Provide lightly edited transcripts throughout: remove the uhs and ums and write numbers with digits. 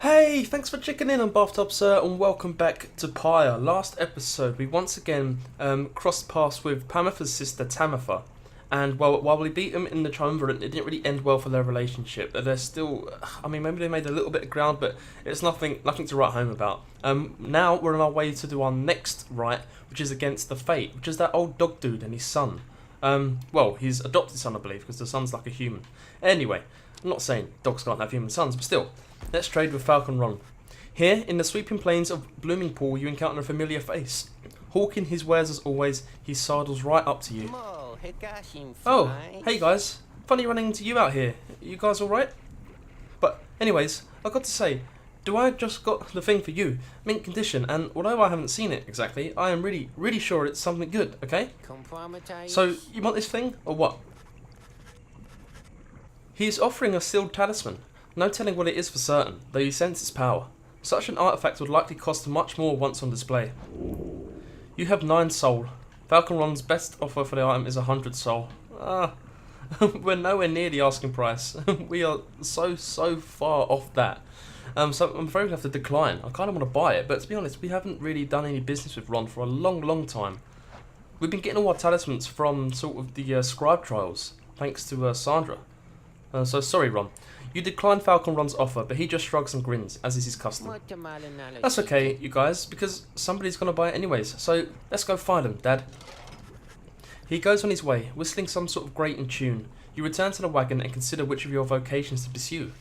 Hey, thanks for checking in on Bathtub Sir, and welcome back to Pyre. Last episode, we once again crossed paths with Pamitha's sister Tamitha, and while we beat them in the triumvirate, it didn't really end well for their relationship. They're still, maybe they made a little bit of ground, but it's nothing to write home about. Now we're on our way to do our next rite, which is against the Fate, which is that old dog dude and his son. His adopted son, I believe, because the son's like a human. Anyway, I'm not saying dogs can't have human sons, but still. Let's trade with Falcon Ron. Here, in the sweeping plains of Blooming Pool, you encounter a familiar face. Hawking his wares as always, he sidles right up to you. Oh, hey guys. Funny running into you out here. You guys alright? But anyways, I've got to say, do I just got the thing for you? Mint condition, and although I haven't seen it exactly, I am really sure it's something good, okay? So, you want this thing, or what? He is offering a sealed talisman. No telling what it is for certain, though you sense its power. Such an artifact would likely cost much more once on display. You have 9 soul. Falcon Ron's best offer for the item is 100 soul. We're nowhere near the asking price. We are so far off that. So I'm afraid we have to decline. I kind of want to buy it, but to be honest, we haven't really done any business with Ron for a long time. We've been getting all our talismans from sort of the Scribe Trials, thanks to Sandra. So sorry, Ron. You declined Falcon Ron's offer, but he just shrugs and grins, as is his custom. That's okay, you guys, because somebody's going to buy it anyways, so let's go find him, Dad. He goes on his way, whistling some sort of grating tune. You return to the wagon and consider which of your vocations to pursue.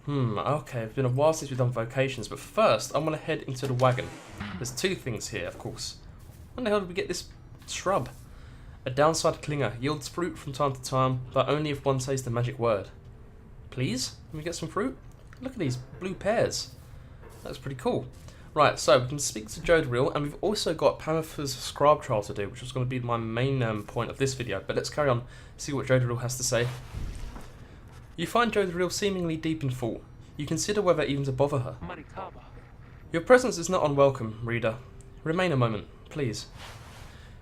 Okay, it's been a while since we've done vocations, but first I want to head into the wagon. There's 2 things here, of course. When the hell did we get this shrub? A downside clinger yields fruit from time to time, but only if one says the magic word. Please? Can we get some fruit? Look at these blue pears. That's pretty cool. Right, so we can speak to Jodariel, and we've also got Pamitha's Scribe Trial to do, which is going to be my main point of this video. But let's carry on, see what Jodariel has to say. You find Jodariel seemingly deep in thought. You consider whether even to bother her. Your presence is not unwelcome, reader. Remain a moment, please.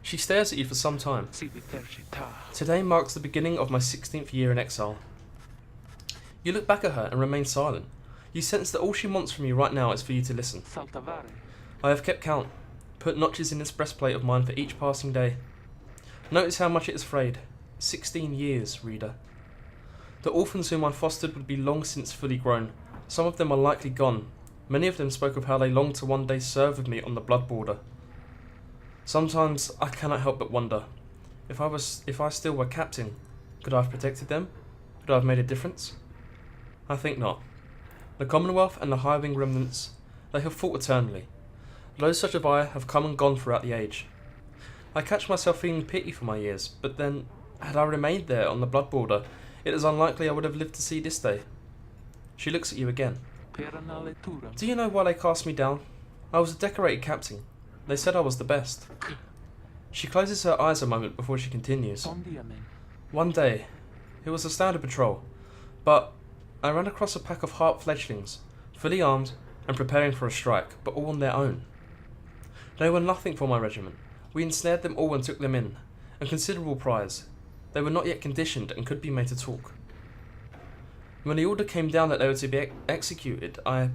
She stares at you for some time. Today marks the beginning of my 16th year in exile. You look back at her and remain silent. You sense that all she wants from you right now is for you to listen. I have kept count, put notches in this breastplate of mine for each passing day. Notice how much it has frayed. 16 years, reader. The orphans whom I fostered would be long since fully grown. Some of them are likely gone. Many of them spoke of how they longed to one day serve with me on the blood border. Sometimes I cannot help but wonder, if I still were captain, could I have protected them? Could I have made a difference? I think not. The Commonwealth and the High Wing remnants, they have fought eternally. Those such as I have come and gone throughout the age. I catch myself feeling pity for my years, but then, had I remained there on the blood border, it is unlikely I would have lived to see this day. She looks at you again. Do you know why they cast me down? I was a decorated captain. They said I was the best. She closes her eyes a moment before she continues. One day, it was a standard patrol, but I ran across a pack of harp fledglings, fully armed and preparing for a strike, but all on their own. They were nothing for my regiment. We ensnared them all and took them in, a considerable prize. They were not yet conditioned and could be made to talk. When the order came down that they were to be executed, I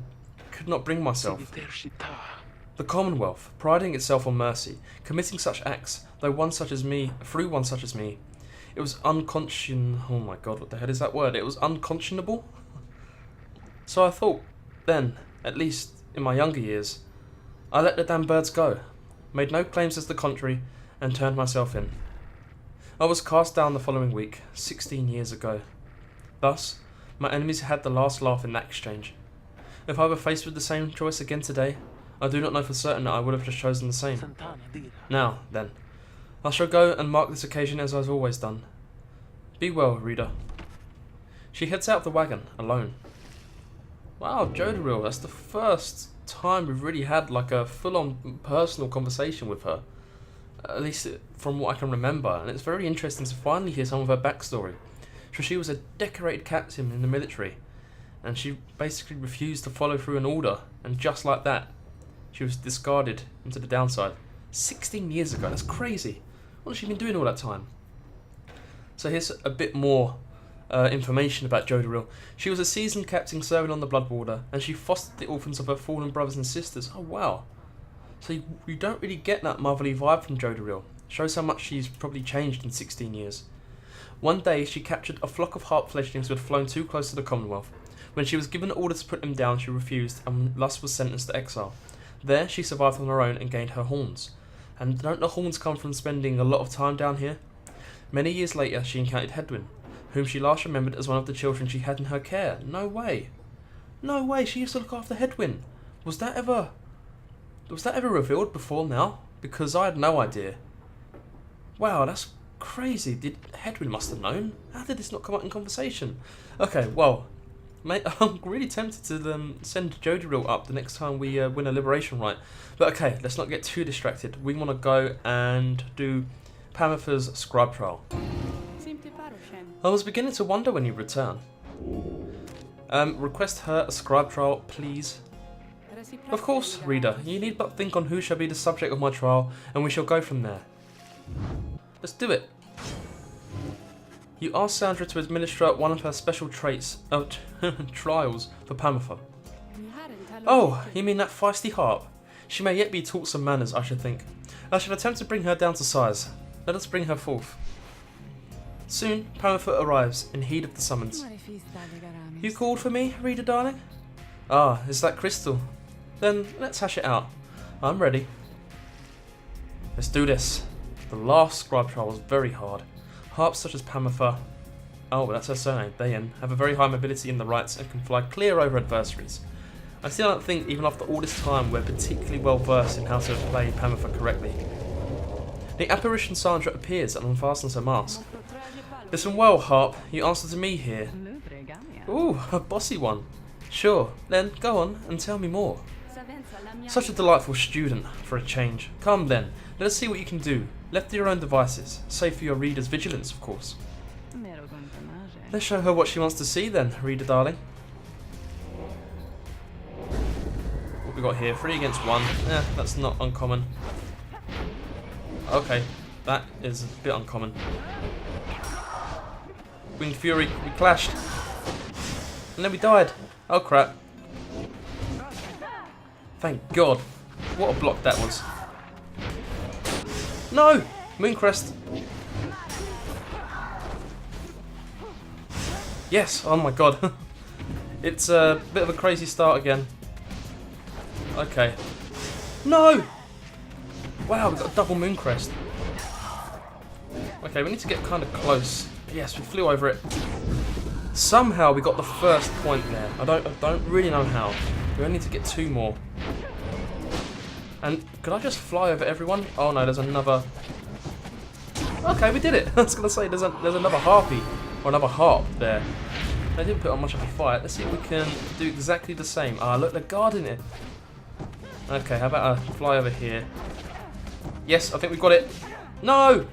could not bring myself. The Commonwealth, priding itself on mercy, committing such acts, through one such as me, it was oh my god, what the hell is that word? It was unconscionable? So I thought, then, at least in my younger years, I let the damn birds go, made no claims as the contrary, and turned myself in. I was cast down the following week, 16 years ago. Thus, my enemies had the last laugh in that exchange. If I were faced with the same choice again today, I do not know for certain that I would have just chosen the same. Now, then, I shall go and mark this occasion as I've always done. Be well, reader. She heads out of the wagon, alone. Wow, Jodariel, that's the first time we've really had like a full-on personal conversation with her. At least from what I can remember, and it's very interesting to finally hear some of her backstory. So she was a decorated captain in the military, and she basically refused to follow through an order, and just like that, she was discarded into the downside. 16 years ago, that's crazy. What has she been doing all that time? So here's a bit more information about Jodoril. She was a seasoned captain serving on the Bloodwater, and she fostered the orphans of her fallen brothers and sisters. Oh wow. So you don't really get that motherly vibe from Jodoril. Shows how much she's probably changed in 16 years. One day she captured a flock of harp fledglings who had flown too close to the Commonwealth. When she was given orders to put them down, she refused, and thus was sentenced to exile. There she survived on her own and gained her horns. And don't the horns come from spending a lot of time down here? Many years later she encountered Hedwyn, whom she last remembered as one of the children she had in her care. No way. No way, she used to look after Hedwyn. Was that ever revealed before now? Because I had no idea. Wow, that's crazy. Hedwyn must have known. How did this not come up in conversation? Okay, well, mate, I'm really tempted to send Jodoril up the next time we win a liberation rite. But okay, let's not get too distracted. We want to go and do Pamitha's Scribe Trial. I was beginning to wonder when you return. Request her a Scribe Trial, please. Of course, reader. You need but think on who shall be the subject of my trial, and we shall go from there. Let's do it. You ask Sandra to administer one of her special trials for Pamitha. Oh, you mean that feisty harp? She may yet be taught some manners, I should think. I shall attempt to bring her down to size. Let us bring her forth. Soon, Pamitha arrives, in heed of the summons. You called for me, reader darling? Ah, is that crystal? Then, let's hash it out. I'm ready. Let's do this. The last Scribe Trial was very hard. Harps such as Pamitha, oh, that's her surname, Bayan, have a very high mobility in the rites and can fly clear over adversaries. I still don't think, even after all this time, we're particularly well versed in how to play Pamitha correctly. The apparition Sandra appears and unfastens her mask. Listen well, harp, you answer to me here. Ooh, a bossy one. Sure, then go on and tell me more. Such a delightful student, for a change. Come then, let us see what you can do. Left to your own devices, save for your reader's vigilance, of course. Let's show her what she wants to see then, reader darling. What we got here? 3 against 1. That's not uncommon. Okay, that is a bit uncommon. Winged Fury, we clashed. And then we died. Oh crap. Thank God. What a block that was. No! Mooncrest. Yes, oh my God. It's a bit of a crazy start again. Okay. No! Wow, we've got a double Mooncrest. Okay, we need to get kind of close. Yes, we flew over it. Somehow we got the first point there. I don't really know how. We only need to get 2 more. And could I just fly over everyone? Oh no, there's another. Okay, we did it. I was gonna say there's another harpy or another harp there. They didn't put on much of a fight. Let's see if we can do exactly the same. Ah, look, they're guarding it. Okay, how about I fly over here? Yes, I think we got it. No!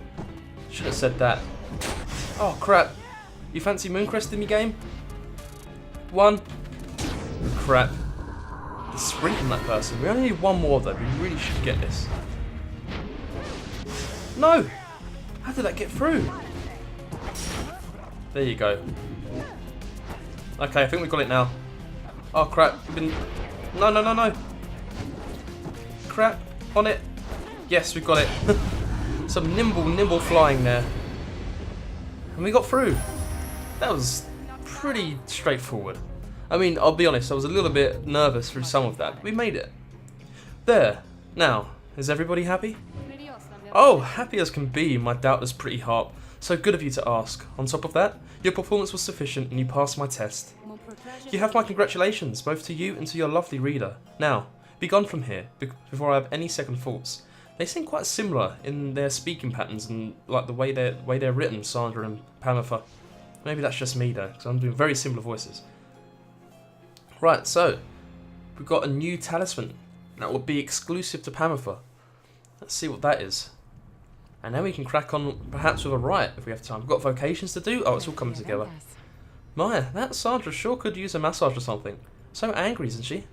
Should have said that. Oh crap. You fancy Mooncresting me, game? 1. Crap. The sprint on that person. We only need 1 more though. We really should get this. No! How did that get through? There you go. Okay, I think we got it now. Oh crap. No, no, no, no. Crap. On it. Yes, we got it. Some nimble flying there. And we got through. That was pretty straightforward. I mean, I'll be honest, I was a little bit nervous through some of that, but we made it. There. Now, is everybody happy? Oh, happy as can be, my doubtless pretty harp. So good of you to ask. On top of that, your performance was sufficient and you passed my test. You have my congratulations, both to you and to your lovely reader. Now, be gone from here, before I have any second thoughts. They seem quite similar in their speaking patterns and like the way they're written, Sandra and Pamitha. Maybe that's just me though, because I'm doing very similar voices. Right, so we've got a new talisman that will be exclusive to Pamitha. Let's see what that is. And then we can crack on perhaps with a rite if we have time. We've got vocations to do. Oh, it's all coming together. Maya, that Sandra sure could use a massage or something. So angry, isn't she?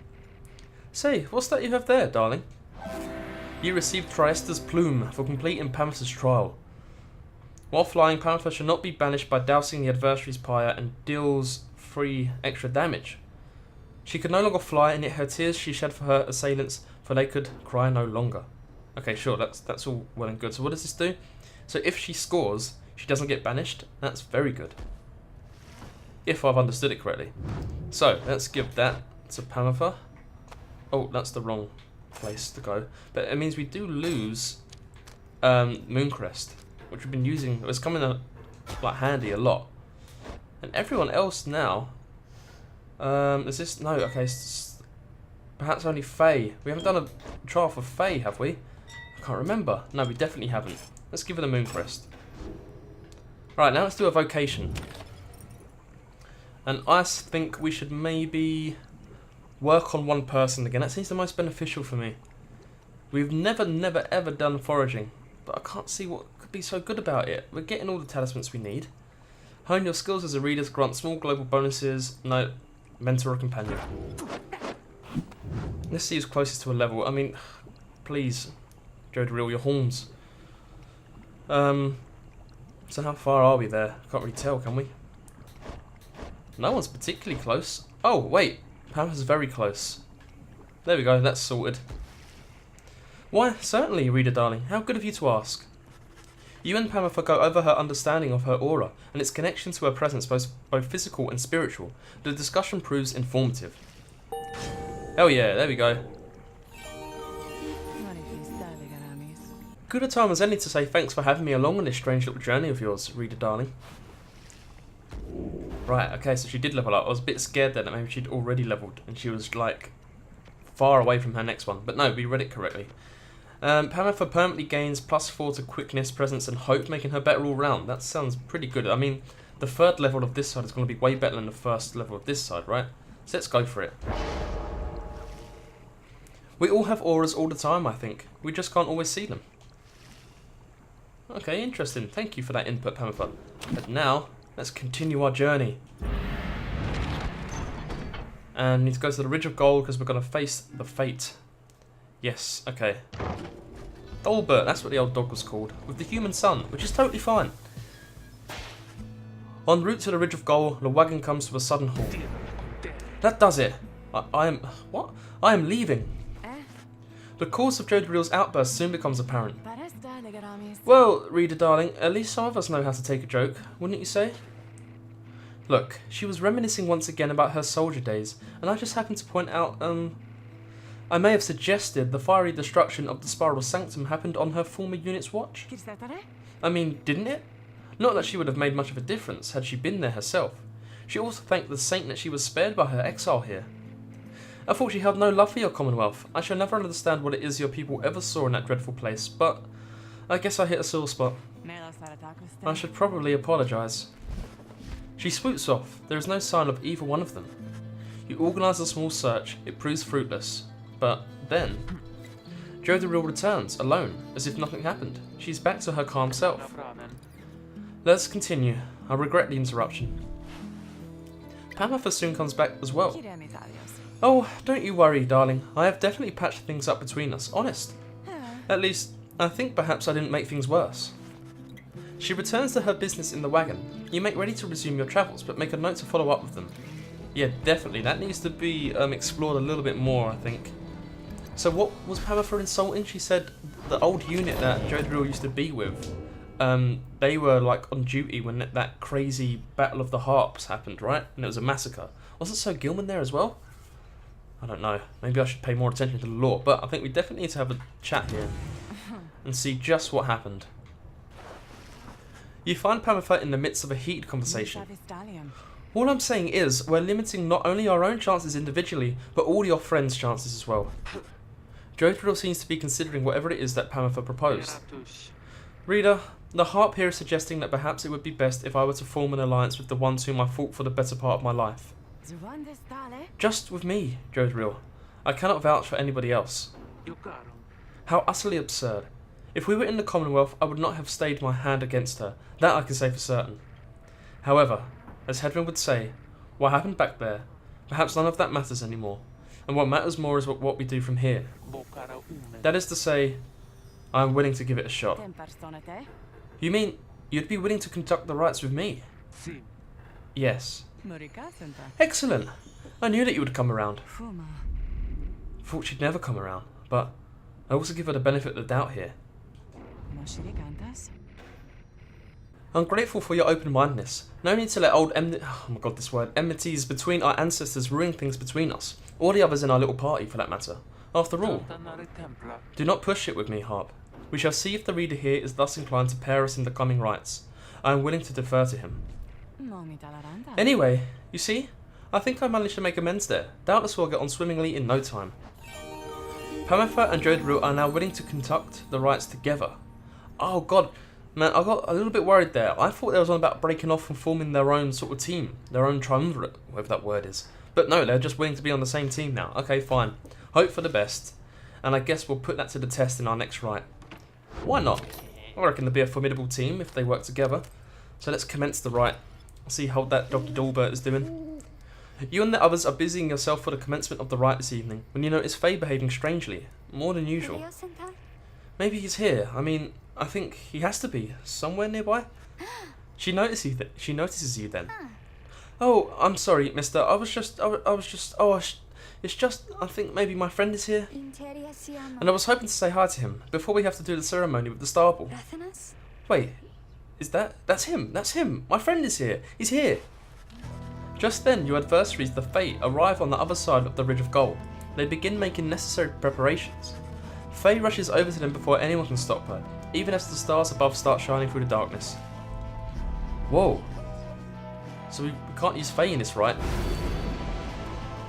Say, what's that you have there, darling? You received Triesta's plume for completing Pamitha's trial. While flying, Pamitha should not be banished by dousing the adversary's pyre and deals 3 extra damage. She could no longer fly, and yet her tears she shed for her assailants, for they could cry no longer. Okay, sure, that's all well and good. So what does this do? So if she scores, she doesn't get banished. That's very good. If I've understood it correctly. So, let's give that to Pamitha. Oh, that's the wrong place to go. But it means we do lose Mooncrest, which we've been using. It's coming in like handy a lot. And everyone else now. Is this no? Okay, perhaps only Faye. We haven't done a trial for Faye, have we? I can't remember. No, we definitely haven't. Let's give her the Mooncrest. Right, now let's do a vocation. And I think we should maybe work on one person again. That seems the most beneficial for me. We've never ever done foraging, but I can't see what could be so good about it. We're getting all the talismans we need. Hone your skills as a reader, grant small global bonuses. No, mentor or companion. Let's see who's closest to a level. I mean, please, Jodariel, your horns. So how far are we there? Can't really tell, can we? No one's particularly close. Oh, wait. Pamitha's very close. There we go, that's sorted. Why, certainly, reader darling. How good of you to ask. You and Pamitha go over her understanding of her aura and its connection to her presence, both physical and spiritual. The discussion proves informative. Hell yeah, there we go. Good a time as any to say thanks for having me along on this strange little journey of yours, reader darling. Right, okay, so she did level up. I was a bit scared then that maybe she'd already leveled and she was like far away from her next one. But no, we read it correctly. Pamitha permanently gains +4 to quickness, presence and hope, making her better all round. That sounds pretty good. I mean, the 3rd level of this side is going to be way better than the 1st level of this side, right? So let's go for it. We all have auras all the time, I think. We just can't always see them. Okay, interesting. Thank you for that input, Pamitha. But now, let's continue our journey. And need to go to the Ridge of Gold because we're going to face the fate. Yes, okay. Dolbert, that's what the old dog was called. With the human son, which is totally fine. En route to the Ridge of Gold, the wagon comes to a sudden halt. That does it. I am leaving. The cause of Jodariel's outburst soon becomes apparent. Well, reader darling, at least some of us know how to take a joke, wouldn't you say? Look, she was reminiscing once again about her soldier days, and I just happened to point out, I may have suggested the fiery destruction of the Spiral Sanctum happened on her former unit's watch. I mean, didn't it? Not that she would have made much of a difference had she been there herself. She also thanked the saint that she was spared by her exile here. I thought she held no love for your Commonwealth. I shall never understand what it is your people ever saw in that dreadful place, but I guess I hit a sore spot. I should probably apologise. She swoops off. There is no sign of either one of them. You organise a small search. It proves fruitless. But then, Jodariel returns, alone, as if nothing happened. She's back to her calm self. Let's continue. I regret the interruption. Pamitha soon comes back as well. Oh, don't you worry, darling. I have definitely patched things up between us, honest. At least, I think perhaps I didn't make things worse. She returns to her business in the wagon. You make ready to resume your travels, but make a note to follow up with them. Yeah, definitely. That needs to be explored a little bit more, I think. So what was Pamitha insulting? She said the old unit that Jodariel used to be with, they were like on duty when that crazy Battle of the Harps happened, right? And it was a massacre. Wasn't Sir Gilman there as well? I don't know. Maybe I should pay more attention to the lore, but I think we definitely need to have a chat here and see just what happened. You find Pamitha in the midst of a heated conversation. All I'm saying is, we're limiting not only our own chances individually, but all your friends' chances as well. Jodariel seems to be considering whatever it is that Pamitha proposed. Reader, the harp here is suggesting that perhaps it would be best if I were to form an alliance with the ones whom I fought for the better part of my life. Just with me, Jodariel. I cannot vouch for anybody else. How utterly absurd. If we were in the Commonwealth, I would not have stayed my hand against her. That I can say for certain. However, as Hedwin would say, what happened back there, perhaps none of that matters anymore. And what matters more is what we do from here. That is to say, I am willing to give it a shot. You mean you'd be willing to conduct the rites with me? Yes. Excellent. I knew that you would come around. Thought she'd never come around, but I also give her the benefit of the doubt here. I'm grateful for your open-mindedness. No need to let enmities between our ancestors ruin things between us, or the others in our little party for that matter. After all, do not push it with me, Harp. We shall see if the reader here is thus inclined to pair us in the coming rites. I am willing to defer to him. Anyway, you see, I think I managed to make amends there. Doubtless we'll get on swimmingly in no time. Pamitha and Jodhru are now willing to conduct the rites together. Oh god, man, I got a little bit worried there. I thought they was on about breaking off and forming their own sort of team, their own triumvirate, whatever that word is. But no, they're just willing to be on the same team now. Okay, fine. Hope for the best. And I guess we'll put that to the test in our next rite. Why not? I reckon they'll be a formidable team if they work together. So let's commence the rite. See how that Dr. Dalbert is doing. You and the others are busying yourself for the commencement of the rite this evening, when you notice Faye behaving strangely, more than usual. Maybe he's here. I mean, I think he has to be, somewhere nearby. She notices you then. Oh, I'm sorry, mister. It's just, I think maybe my friend is here. And I was hoping to say hi to him, before we have to do the ceremony with the star ball. Wait, that's him. My friend is here. He's here. Just then, your adversaries, the Fae, arrive on the other side of the Ridge of Gold. They begin making necessary preparations. Faye rushes over to them before anyone can stop her, even as the stars above start shining through the darkness. Whoa. So we can't use Faye in this, right?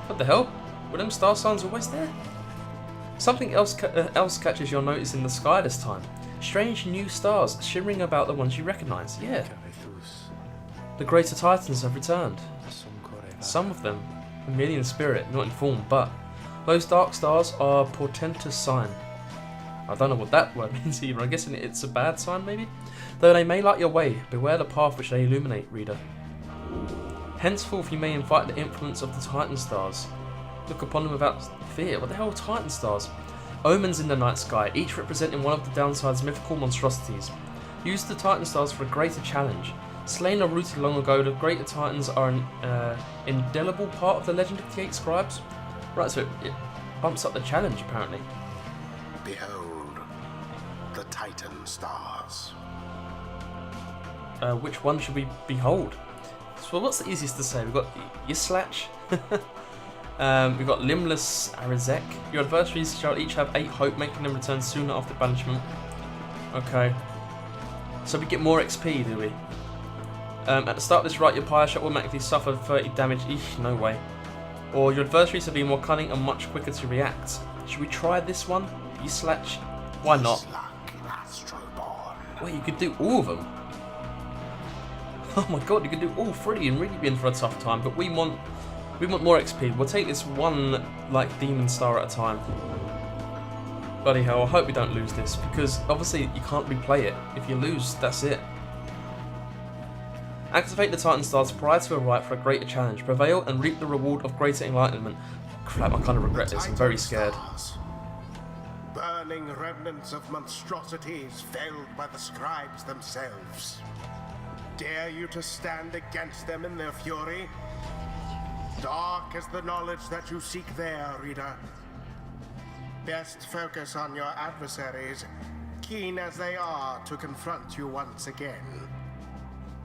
What the hell? Were them star signs always there? Something else catches your notice in the sky this time. Strange new stars shimmering about the ones you recognise. Yeah. The greater titans have returned. Some of them are merely in spirit, not in form, but those dark stars are a portentous sign. I don't know what that word means either. I'm guessing it's a bad sign, maybe? Though they may light your way, beware the path which they illuminate, reader. Henceforth you may invite the influence of the Titan stars. Look upon them without fear. What the hell are Titan stars? Omens in the night sky, each representing one of the downside's mythical monstrosities. Use the Titan stars for a greater challenge. Slain or rooted long ago, the greater Titans are an indelible part of the legend of the 8 scribes. Right, so it bumps up the challenge, apparently. Behold, the Titan stars. Which one should we behold? So what's the easiest to say? We've got Yislach. We've got Limbless Arizek. Your adversaries shall each have 8 hope, making them return sooner after banishment. Okay. So we get more XP, do we? At the start of this rite, your pyre shall automatically suffer 30 damage. Eesh, no way. Or your adversaries will be more cunning and much quicker to react. Should we try this one? Yislach? Why not? Wait, you could do all of them? Oh my god, you could do all 3 and really be in for a tough time, but we want more XP. We'll take this one, like, demon star at a time. Bloody hell, I hope we don't lose this, because obviously you can't replay it. If you lose, that's it. Activate the Titan stars prior to a rite for a greater challenge. Prevail and reap the reward of greater enlightenment. Crap, I kind of regret this. I'm very scared. Burning remnants of monstrosities felled by the scribes themselves. Dare you to stand against them in their fury? Dark is the knowledge that you seek there, reader. Best focus on your adversaries, keen as they are to confront you once again.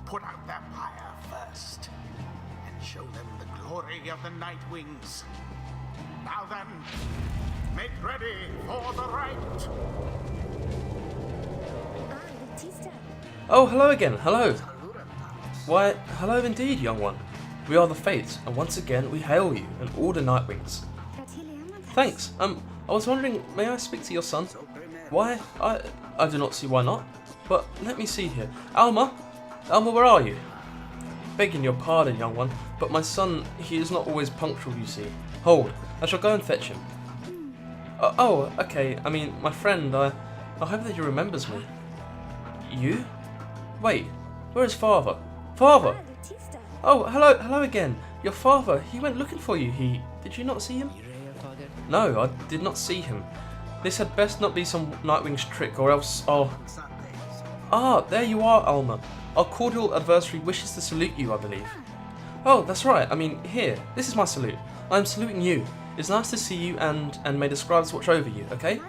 Put out their pyre first, and show them the glory of the Night Wings. Now then, make ready for the rite. Oh, hello again. Hello. Why, hello indeed, young one. We are the Fates, and once again we hail you and all the Nightwings. Thanks. I was wondering, may I speak to your son? Why? I do not see why not. But let me see here. Alma, where are you? Begging your pardon, young one, but my son, he is not always punctual, you see. Hold, I shall go and fetch him. Oh, okay. I mean, my friend, I hope that he remembers me. You? Wait, where is father? Father! Oh, hello again. Your father, he went looking for you. Did you not see him? No, I did not see him. This had best not be some Nightwing's trick, or else Ah, there you are, Alma. Our cordial adversary wishes to salute you, I believe. Oh, that's right. I mean, here. This is my salute. I'm saluting you. It's nice to see you, and may the scribes watch over you, okay?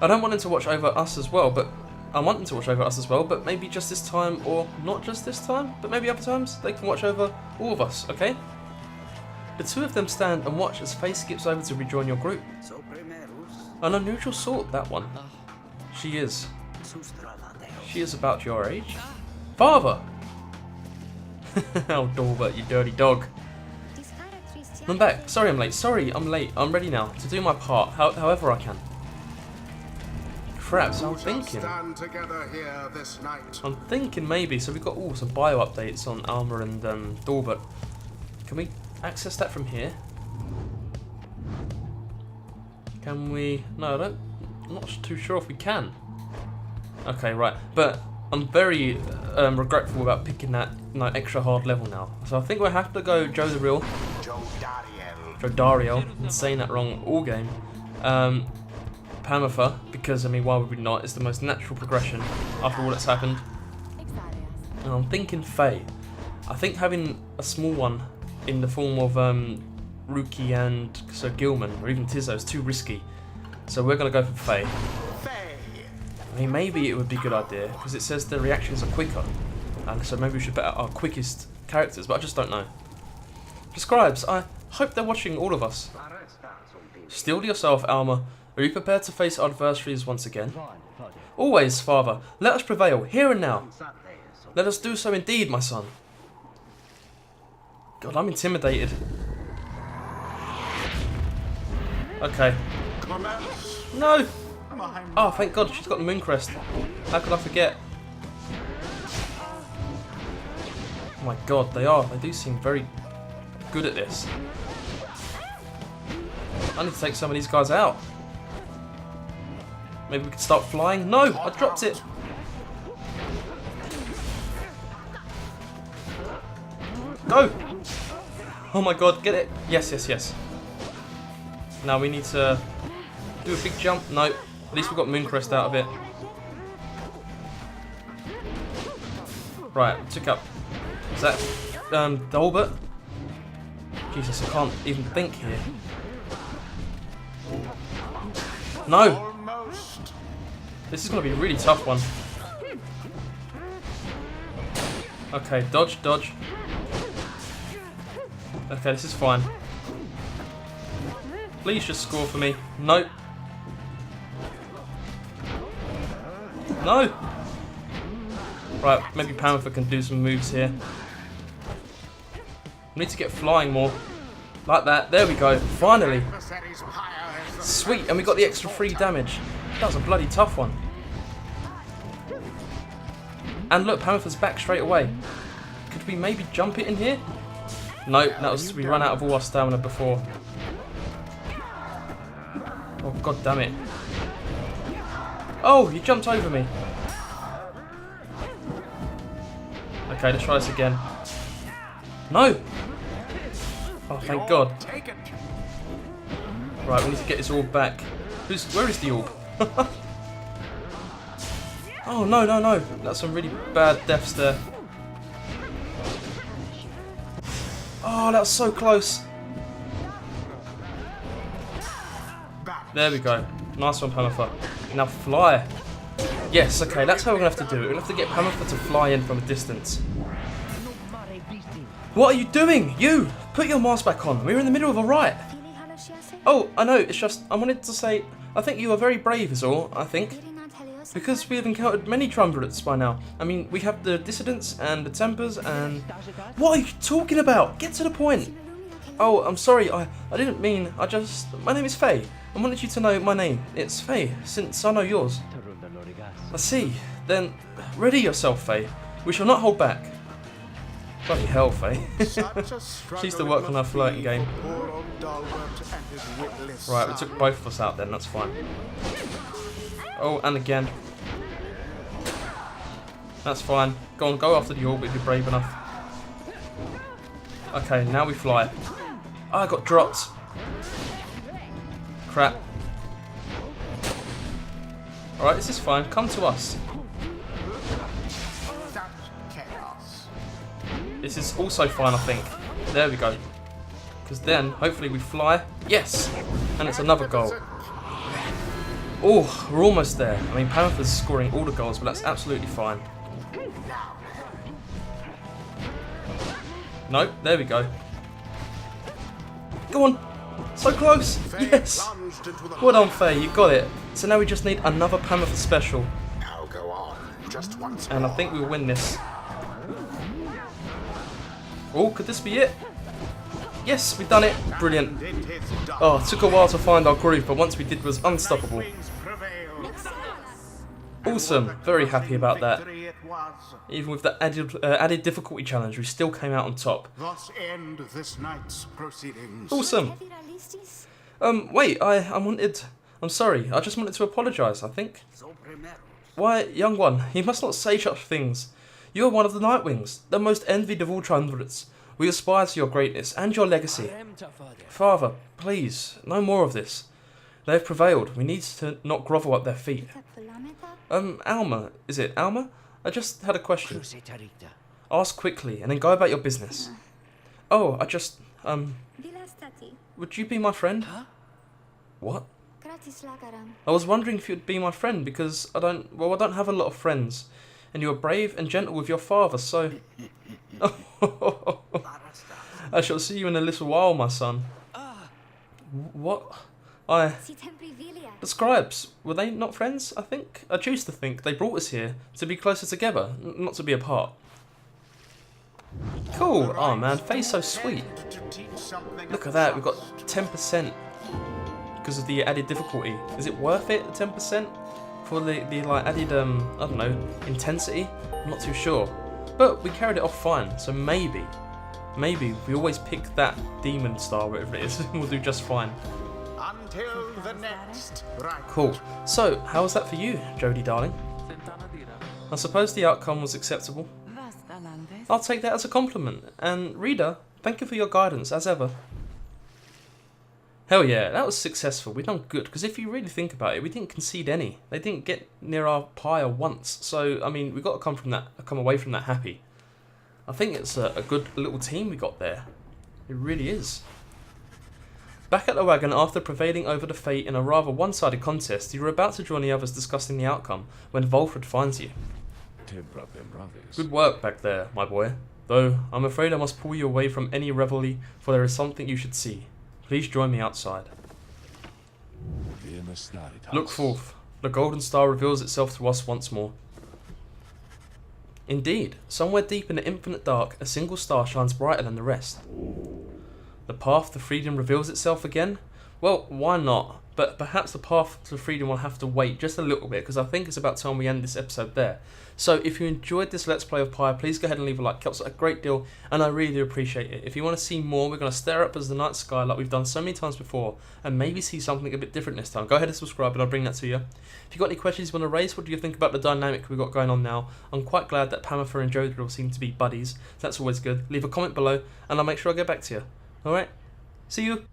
I don't want them to watch over us as well, but I want them to watch over us as well, but maybe just this time, or not just this time, but maybe other times, they can watch over all of us, okay? The two of them stand and watch as Faye skips over to rejoin your group. An unusual sort, that one. She is. She is about your age. Father! Oh, Dorbert, you dirty dog. I'm back. Sorry I'm late. Sorry, I'm late. I'm ready now to do my part, however I can. Crap, so I'm thinking maybe, so we've got some bio updates on Alma and Dorbert. Can we access that from here? Can we? No, I'm not too sure if we can. Okay, right, but I'm very regretful about picking that extra hard level now. So I think we'll have to go Joe the Real. Joe Dariel. I'm saying that wrong all game. Pamitha, because I mean, why would we not? It's the most natural progression after all that's happened. And I'm thinking Faye. I think having a small one in the form of Ruki and Sir Gilman, or even Tizzo, is too risky. So we're going to go for Faye. I mean, maybe it would be a good idea, because it says the reactions are quicker. And so maybe we should bet our quickest characters, but I just don't know. The scribes, I hope they're watching all of us. Steel to yourself, Alma. Are you prepared to face our adversaries once again? Always, father. Let us prevail, here and now. Let us do so indeed, my son. God, I'm intimidated. Okay. No! Oh, thank God, she's got the moon crest. How could I forget? Oh my God, they do seem very good at this. I need to take some of these guys out. Maybe we can start flying. No, I dropped it. Go! Oh my God, get it. Yes, yes, yes. Now we need to do a big jump. No, at least we got Mooncrest out of it. Right, took up. Is that Dolbert? Jesus, I can't even think here. No! This is going to be a really tough one. Okay, dodge, dodge. Okay, this is fine. Please just score for me. Nope. No! Right, maybe Pamitha can do some moves here. We need to get flying more. Like that. There we go. Finally. Sweet, and we got the extra free damage. That was a bloody tough one. And look, Pamitha's back straight away. Could we maybe jump it in here? No, that was, we ran out of all our stamina before. Oh, God damn it. Oh, you jumped over me. Okay, let's try this again. No! Oh, thank God. Right, we need to get this orb back. Where is the orb? Oh, no, no, no. That's some really bad deaths there. Oh, that was so close. There we go. Nice one, Pamitha. Now fly. Yes, okay, that's how we're going to have to do it. We're going to have to get Pamitha to fly in from a distance. What are you doing? You! Put your mask back on. We're in the middle of a riot. Oh, I know. It's just, I wanted to say, I think you are very brave is all, I think. Because we have encountered many triumvirates by now. I mean, we have the dissidents and the tempers and... What are you talking about? Get to the point. Oh, I'm sorry. I didn't mean, my name is Faye. I wanted you to know my name. It's Faye, since I know yours. I see. Then, ready yourself, Faye. We shall not hold back. Bloody hell, Faye. She used to work on her flirting game. Right, we took both of us out then, that's fine. Oh, and again. That's fine. Go on, go after the orb if you're brave enough. Okay, now we fly. Oh, I got dropped. Crap. Alright, this is fine. Come to us. This is also fine, I think. There we go. Because then, hopefully we fly. Yes! And it's another goal. Oh, we're almost there. I mean, Pamitha's scoring all the goals, but that's absolutely fine. Nope, there we go. Go on! So close! Yes! Well done, Faye, you got it. So now we just need another Pamitha special. Now go on, just once And I think we'll win this. Oh, could this be it? Yes, we've done it. Brilliant. Oh, it took a while to find our groove, but once we did, it was unstoppable. Awesome. Very happy about that. Even with the added difficulty challenge, we still came out on top. Thus end this night's proceedings. Awesome. Wait, I'm sorry, I just wanted to apologise, I think. Why, young one, you must not say such things. You are one of the Nightwings, the most envied of all triumvirates. We aspire to your greatness and your legacy. Father, please, no more of this. They have prevailed. We need to not grovel at their feet. Alma, is it Alma? I just had a question. Ask quickly and then go about your business. Oh, would you be my friend? Huh? What? I was wondering if you'd be my friend because I don't have a lot of friends. And you are brave and gentle with your father, so... I shall see you in a little while, my son. What? The scribes, were they not friends, I think? I choose to think they brought us here to be closer together, not to be apart. Cool. Oh man, Faye's so sweet. Look at that, we've got 10% because of the added difficulty. Is it worth it, 10%? For the like added, I don't know, intensity? I'm not too sure. But we carried it off fine, so maybe if we always pick that demon star, whatever it is, we'll do just fine. Until the next. Right. Cool. So, how was that for you, Jodie darling? I suppose the outcome was acceptable. I'll take that as a compliment. And reader, thank you for your guidance, as ever. Hell yeah, that was successful. We done good, because if you really think about it, we didn't concede any. They didn't get near our pyre once. So, I mean, we got to come away from that happy. I think it's a good little team we got there. It really is. Back at the wagon, after prevailing over the fate in a rather one-sided contest, you were about to join the others discussing the outcome, when Volfred finds you. Good work back there, my boy. Though, I'm afraid I must pull you away from any revelry, for there is something you should see. Please join me outside. Look forth. The golden star reveals itself to us once more. Indeed, somewhere deep in the infinite dark, a single star shines brighter than the rest. The path to freedom reveals itself again? Well, why not? But perhaps the path to freedom will have to wait just a little bit, because I think it's about time we end this episode there. So if you enjoyed this Let's Play of Pyre, please go ahead and leave a like. It helps a great deal, and I really do appreciate it. If you want to see more, we're going to stare up as the night sky like we've done so many times before, and maybe see something a bit different this time. Go ahead and subscribe, and I'll bring that to you. If you've got any questions you want to raise, what do you think about the dynamic we've got going on now? I'm quite glad that Pamitha and Jodie seem to be buddies. That's always good. Leave a comment below, and I'll make sure I get back to you. Alright? See you!